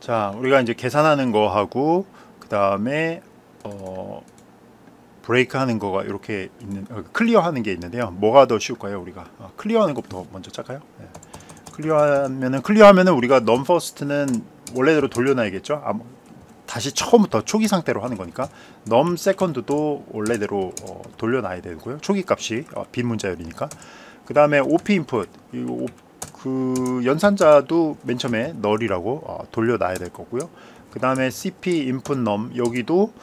자, 우리가 이제 계산하는 거 하고 그 다음에 브레이크 하는 거가 이렇게 있는 클리어 하는 게 있는데요. 뭐가 더 쉬울까요? 우리가 클리어 하는 것부터 먼저 짤까요? 네. 클리어하면은 우리가 넘 퍼스트는 원래대로 돌려놔야겠죠. 다시 처음부터 초기 상태로 하는 거니까 넘 세컨드도 원래대로 돌려놔야 되고요. 초기 값이 빈 문자열이니까. 그 다음에 OP 인풋 그 연산자도 맨 처음에 널이라고 돌려놔야 될 거고요. 그 다음에 CP 인풋 넘 여기도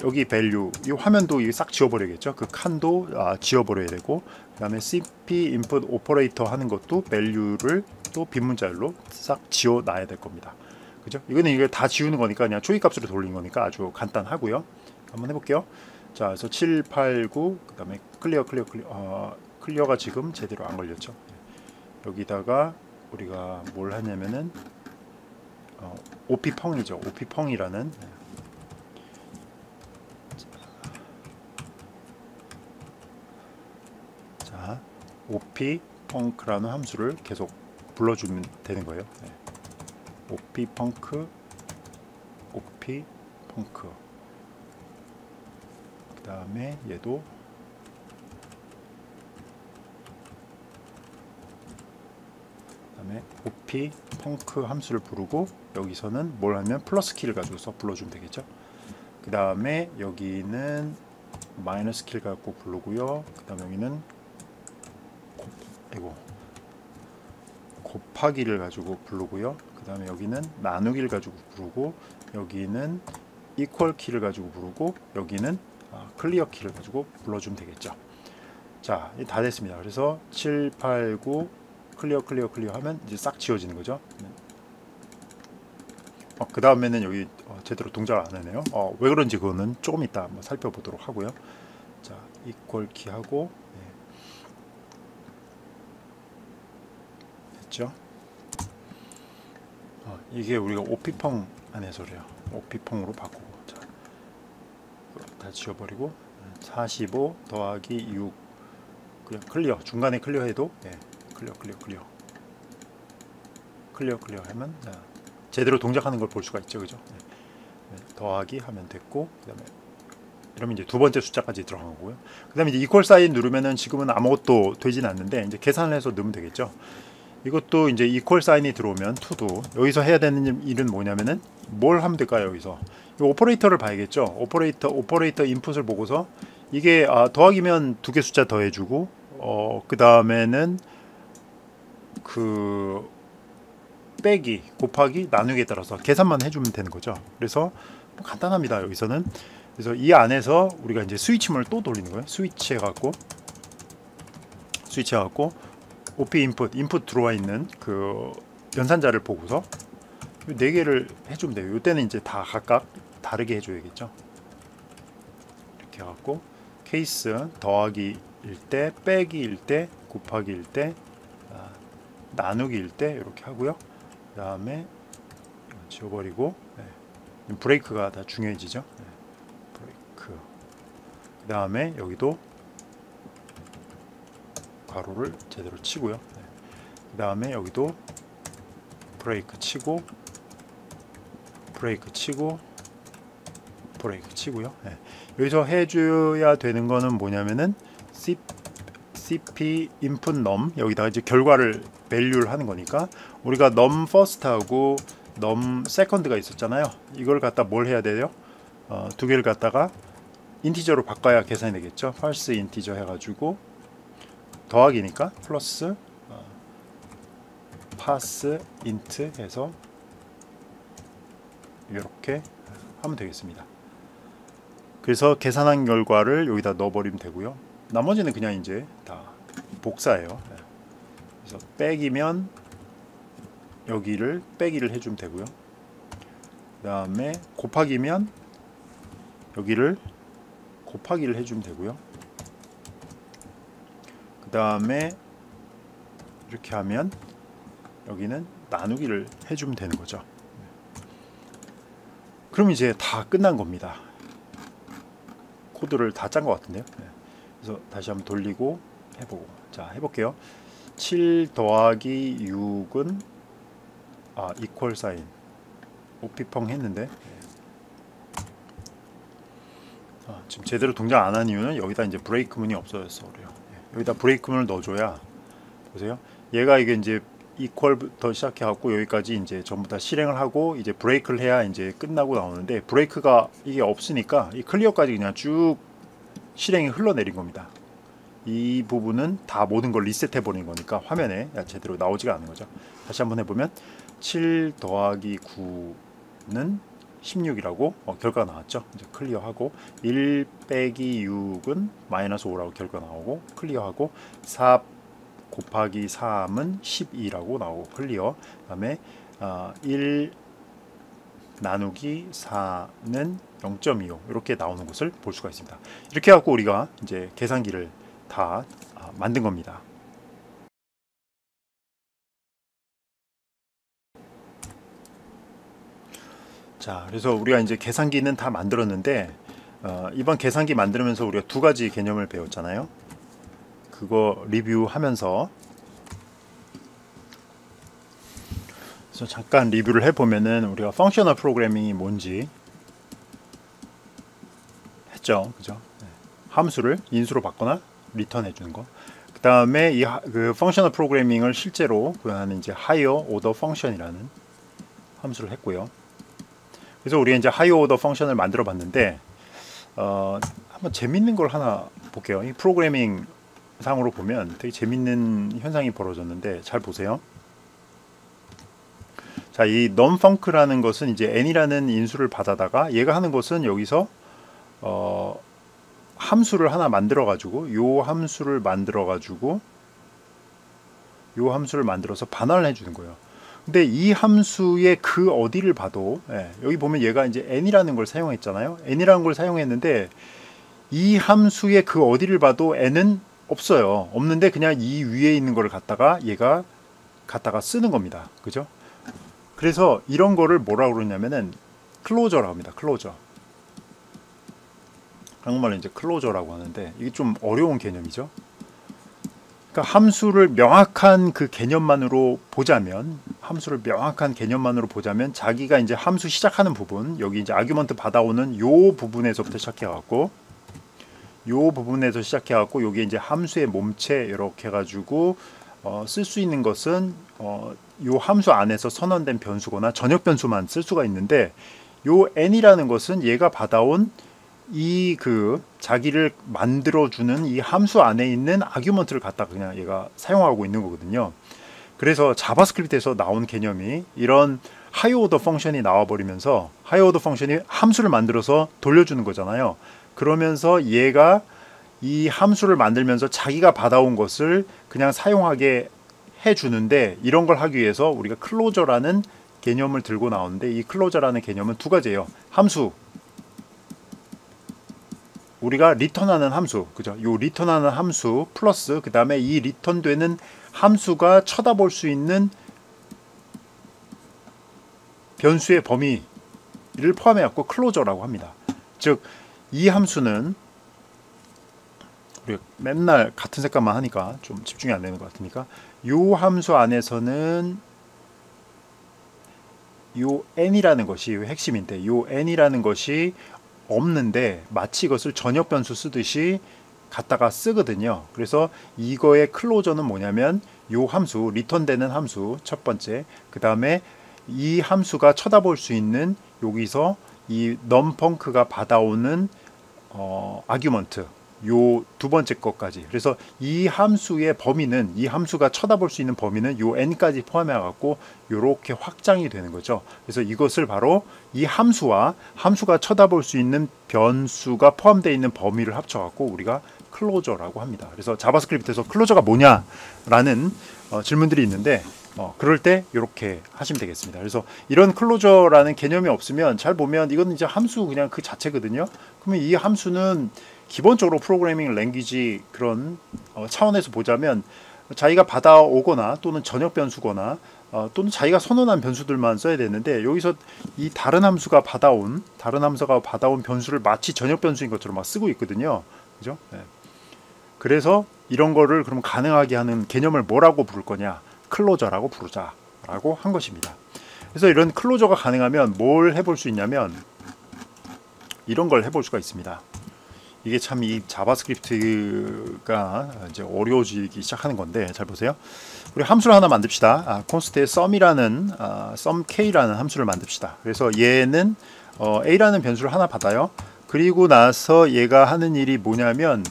여기 밸류 이 화면도 싹 지워버려야겠죠. 그 칸도 지워버려야 되고, 그 다음에 CP 인풋 오퍼레이터 하는 것도 밸류를 또 빈문자열로 싹 지워놔야 될 겁니다. 그죠? 이거는 이게 다 지우는 거니까 그냥 초기 값으로 돌린 거니까 아주 간단하고요. 한번 해볼게요. 자, 그래서 7, 8, 9, 그 다음에 클리어가 지금 제대로 안 걸렸죠. 여기다가 우리가 뭘 하냐면은 OP펑이죠. OP펑이라는 자, OP펑크라는 함수를 계속 불러주면 되는 거예요. 네. OP펑크, OP펑크. 그 다음에 얘도 그다음에 OP 펑크 함수를 부르고 여기서는 뭘 하면 플러스 키를 가지고서 불러주면 되겠죠. 그 다음에 여기는 마이너스 키를 갖고 부르고요. 그 다음에 여기는 곱하기를 가지고 부르고요. 그 다음에 여기는 나누기를 가지고 부르고, 여기는 이퀄 키를 가지고 부르고, 여기는 클리어 키를 가지고 불러주면 되겠죠. 자, 다 됐습니다. 그래서 7, 8, 9 클리어 하면 이제 싹 지워지는 거죠. 그 다음에는 여기 제대로 동작을 안 하네요. 왜 그런지 그거는 조금 이따 한번 살펴보도록 하고요. 자, 이퀄 키 하고 됐죠. 이게 우리가 OP펑 안에서래요. OP펑으로 바꾸고, 자, 다 지워버리고 45 더하기 6 그냥 클리어, 중간에 클리어 해도 클리어 하면 제대로 동작하는 걸 볼 수가 있죠. 그죠? 더하기 하면 됐고, 그 다음에 이러면 이제 두 번째 숫자까지 들어간 거고요. 그 다음에 이제 이퀄 사인 누르면은 지금은 아무것도 되진 않는데 이제 계산을 해서 넣으면 되겠죠. 이것도 이제 이퀄 사인이 들어오면 투도 여기서 해야 되는 일은 뭐냐면은 뭘 하면 될까요? 여기서 이 오퍼레이터를 봐야겠죠. 오퍼레이터 인풋을 보고서 이게 더하기면 두 개 숫자 더해주고, 그 다음에는 그 빼기, 곱하기, 나누기에 따라서 계산만 해주면 되는 거죠. 그래서 간단합니다. 여기서는. 그래서 이 안에서 우리가 이제 스위치문을 또 돌리는 거예요. 스위치 해갖고 OP 인풋 들어와 있는 그 연산자를 보고서 네 개를 해주면 돼요. 이때는 이제 다 각각 다르게 해줘야겠죠. 이렇게 해갖고 케이스 더하기일 때, 빼기일 때, 곱하기일 때, 나누기일 때 이렇게 하고요. 그 다음에 지워버리고, 브레이크가 다 중요해지죠. 브레이크. 그 다음에 여기도 괄호를 제대로 치고요. 그 다음에 여기도 브레이크 치고, 브레이크 치고요. 여기서 해줘야 되는 거는 뭐냐면은 CP input num, 여기다가 이제 결과를 밸류를 하는 거니까 우리가 num first하고 num second가 있었잖아요. 이걸 갖다 뭘 해야 돼요? 두 개를 갖다가 인티저로 바꿔야 계산이 되겠죠. false 인티저 해가지고 더하기니까 플러스 pass int 해서 이렇게 하면 되겠습니다. 그래서 계산한 결과를 여기다 넣어버리면 되고요. 나머지는 그냥 이제 다 복사예요. 그래서 빼기면 여기를 빼기를 해주면 되고요. 그 다음에 곱하기면 여기를 곱하기를 해주면 되고요. 그 다음에 이렇게 하면 여기는 나누기를 해주면 되는 거죠. 그럼 이제 다 끝난 겁니다. 코드를 다 짠 것 같은데요. 그래서 다시 한번 돌리고 해보고, 자, 해볼게요. 7 더하기 6은 이퀄 사인 오피펑 했는데 지금 제대로 동작 안 한 이유는 여기다 이제 브레이크 문이 없어졌어. 그래요. 여기다 브레이크 문을 넣어줘야 보세요. 얘가 이게 이제 이퀄부터 시작해갖고 여기까지 이제 전부 다 실행을 하고 이제 브레이크를 해야 이제 끝나고 나오는데 브레이크가 이게 없으니까 이 클리어까지 그냥 쭉 실행이 흘러내린 겁니다. 이 부분은 다 모든 걸 리셋해 버린 거니까 화면에 제대로 나오지가 않는 거죠. 다시 한번 해보면 7 더하기 9는 16이라고 결과가 나왔죠. 이제 클리어하고 1 빼기 6은 마이너스 5라고 결과 나오고 클리어하고 4 곱하기 3은 12라고 나오고 클리어. 그 다음에 1 나누기 4는 0.25 이렇게 나오는 것을 볼 수가 있습니다. 이렇게 해갖고 우리가 이제 계산기를 다 만든 겁니다. 자, 그래서 우리가 이제 계산기는 다 만들었는데 이번 계산기 만들면서 우리가 두 가지 개념을 배웠잖아요. 그거 리뷰하면서 그래서 잠깐 리뷰를 해보면은 우리가 펑셔널 프로그래밍이 뭔지 했죠, 그죠? 함수를 인수로 바거나 리턴해 주는 거. 그 다음에 그 펑셔널 프로그래밍을 실제로 구현하는 이제 하이어 오더 펑션이라는 함수를 했고요. 그래서 우리가 이제 하이어 오더 펑션을 만들어 봤는데 한번 재밌는 걸 하나 볼게요. 이 프로그래밍 상으로 보면 되게 재밌는 현상이 벌어졌는데 잘 보세요. 자, 이 non-func라는 것은 이제 n이라는 인수를 받아다가 얘가 하는 것은 여기서 함수를 하나 만들어 가지고 요 함수를 만들어서 반환을 해주는 거예요. 근데 이 함수의 그 어디를 봐도 여기 보면 얘가 이제 n이라는 걸 사용했잖아요. n이라는 걸 사용했는데 이 함수의 그 어디를 봐도 n은 없어요. 없는데 그냥 이 위에 있는 걸 갖다가 얘가 갖다가 쓰는 겁니다. 그죠? 그래서 이런 거를 뭐라고 그러냐면은 클로저라고 합니다. 클로저. 한국말로 이제 클로저라고 하는데 이게 좀 어려운 개념이죠. 그러니까 함수를 명확한 그 개념만으로 보자면 자기가 이제 함수 시작하는 부분, 여기 이제 아규먼트 받아오는 요 부분에서부터 시작해갖고 여기 이제 함수의 몸체 이렇게 해가지고 쓸 수 있는 것은 요 함수 안에서 선언된 변수거나 전역 변수만 쓸 수가 있는데 요 n이라는 것은 얘가 받아온 이 그 자기를 만들어주는 이 함수 안에 있는 아규먼트를 갖다가 그냥 얘가 사용하고 있는 거거든요. 그래서 자바스크립트에서 나온 개념이 이런 하이어 오더 펑션이 나와버리면서 하이어 오더 펑션이 함수를 만들어서 돌려주는 거잖아요. 그러면서 얘가 이 함수를 만들면서 자기가 받아온 것을 그냥 사용하게 해주는데 이런 걸 하기 위해서 우리가 클로저라는 개념을 들고 나오는데 이 클로저라는 개념은 두 가지예요. 함수, 우리가 리턴하는 함수, 그죠? 요 리턴하는 함수 플러스 그 다음에 이 리턴되는 함수가 쳐다볼 수 있는 변수의 범위를 포함해갖고 클로저라고 합니다. 즉 이 함수는 우리 맨날 같은 색깔만 하니까 좀 집중이 안 되는 것 같으니까 요 함수 안에서는 요 n이라는 것이 핵심인데 요 n이라는 것이 없는데 마치 이것을 전역 변수 쓰듯이 갖다가 쓰거든요. 그래서 이거의 클로저는 뭐냐면 요 함수, 리턴되는 함수 첫 번째, 그 다음에 이 함수가 쳐다볼 수 있는 여기서 이 non-func가 받아오는 아규먼트 요 두 번째 것까지. 그래서 이 함수의 범위는 이 함수가 쳐다볼 수 있는 범위는 요 n까지 포함해 갖고 요렇게 확장이 되는 거죠. 그래서 이것을 바로 이 함수가 쳐다볼 수 있는 변수가 포함되어 있는 범위를 합쳐 갖고 우리가 클로저라고 합니다. 그래서 자바스크립트에서 클로저가 뭐냐라는 질문들이 있는데 그럴 때 이렇게 하시면 되겠습니다. 그래서 이런 클로저라는 개념이 없으면 잘 보면 이건 이제 함수 그냥 그 자체거든요. 그러면 이 함수는 기본적으로 프로그래밍 랭귀지 그런 차원에서 보자면 자기가 받아오거나 또는 전역 변수거나 또는 자기가 선언한 변수들만 써야 되는데 여기서 이 다른 함수가 받아온 변수를 마치 전역 변수인 것처럼 막 쓰고 있거든요. 그죠? 네. 그래서 이런 거를 그럼 가능하게 하는 개념을 뭐라고 부를 거냐? 클로저라고 부르자라고 한 것입니다. 그래서 이런 클로저가 가능하면 뭘 해볼 수 있냐면 이런 걸 해볼 수가 있습니다. 이게 참 이 자바스크립트가 이제 어려워지기 시작하는 건데, 잘 보세요. 우리 함수를 하나 만듭시다. 콘스트에 sum이라는 sumk라는 함수를 만듭시다. 그래서 얘는 a라는 변수를 하나 받아요. 그리고 나서 얘가 하는 일이 뭐냐면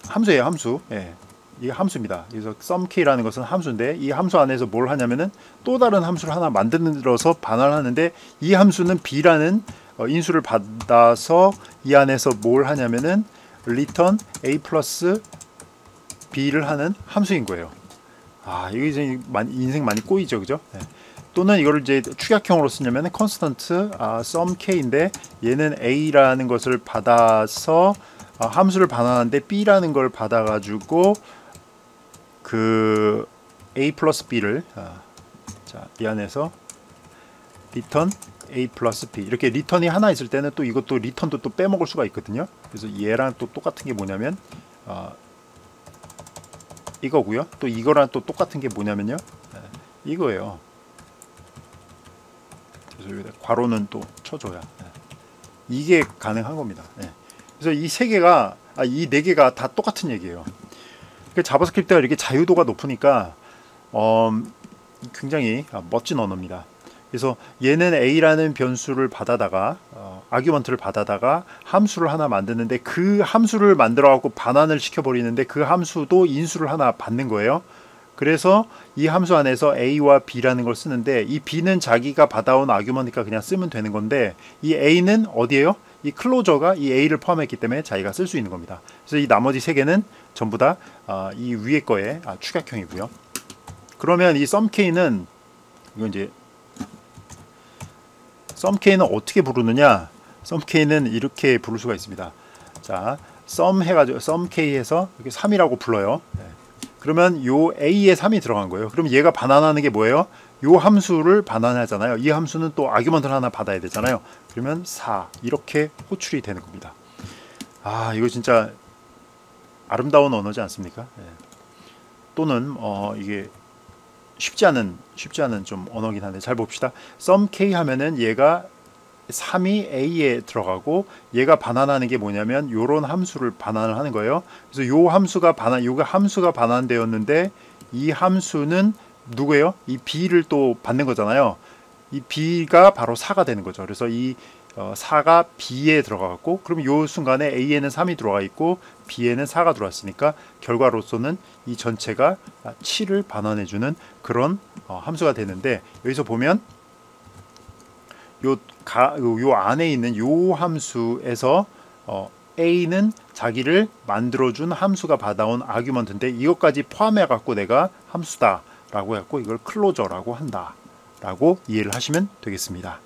함수예요, 함수. 예. 이게 함수입니다. 그래서 sumk라는 것은 함수인데, 이 함수 안에서 뭘 하냐면은 또 다른 함수를 하나 만들어서 반환하는데, 이 함수는 b라는 인수를 받아서 이 안에서 뭘 하냐면은 return a 플러스 b를 하는 함수인 거예요. 이거 이제 인생 많이 꼬이죠, 그죠? 네. 또는 이거를 이제 축약형으로 쓰냐면 constant sum k인데, 얘는 a라는 것을 받아서 함수를 반환하는데 b라는 걸 받아가지고 그 a 플러스 b를 자, 이 안에서 return a 플러스 b, 이렇게 리턴이 하나 있을 때는 또 이것도 리턴도 또 빼먹을 수가 있거든요. 그래서 얘랑 또 똑같은 게 뭐냐면 이거고요. 또 이거랑 또 똑같은 게 뭐냐면요, 이거예요. 그래서 여기다 괄호는 또 쳐줘야 이게 가능한 겁니다. 그래서 이 세 개가 이 네 개가 다 똑같은 얘기예요. 자바스크립트가 이렇게 자유도가 높으니까 굉장히 멋진 언어입니다. 그래서 얘는 a라는 변수를 받아다가 아규먼트를 받아다가 함수를 하나 만드는데, 그 함수를 만들어 갖고 반환을 시켜 버리는데, 그 함수도 인수를 하나 받는 거예요. 그래서 이 함수 안에서 a와 b라는 걸 쓰는데, 이 b는 자기가 받아온 아규먼트니까 그냥 쓰면 되는 건데, 이 a는 어디예요? 이 클로저가 이 a를 포함했기 때문에 자기가 쓸 수 있는 겁니다. 그래서 이 나머지 세 개는 전부 다 이 위에 거에 축약형이고요. 그러면 이 sumk는 이건 이제 sumk는 어떻게 부르느냐? sumk는 이렇게 부를 수가 있습니다. 자, sum 해가지고 sumk 해서 이렇게 3이라고 불러요. 그러면 요 a에 3이 들어간 거예요. 그럼 얘가 반환하는 게 뭐예요? 요 함수를 반환하잖아요. 이 함수는 또 아규먼트를 하나 받아야 되잖아요. 그러면 4 이렇게 호출이 되는 겁니다. 이거 진짜 아름다운 언어지 않습니까? 또는 이게 쉽지 않은 좀 언어긴 한데, 잘 봅시다. sumk 하면은 얘가 3이 a에 들어가고, 얘가 반환하는 게 뭐냐면 요런 함수를 반환을 하는 거예요. 그래서 요 함수가 반환되었는데, 이 함수는 누구예요? 이 b를 또 받는 거잖아요. 이 b가 바로 4가 되는 거죠. 그래서 이 4가 b에 들어가고, 그럼 요 순간에 a에는 3이 들어가 있고 b에는 4가 들어왔으니까 결과로서는 이 전체가 7을 반환해주는 그런 함수가 되는데, 여기서 보면 요 안에 있는 요 함수에서 a는 자기를 만들어준 함수가 받아온 아규먼트인데, 이것까지 포함해 갖고 내가 함수다 라고 해갖고 이걸 클로저라고 한다 라고 이해를 하시면 되겠습니다.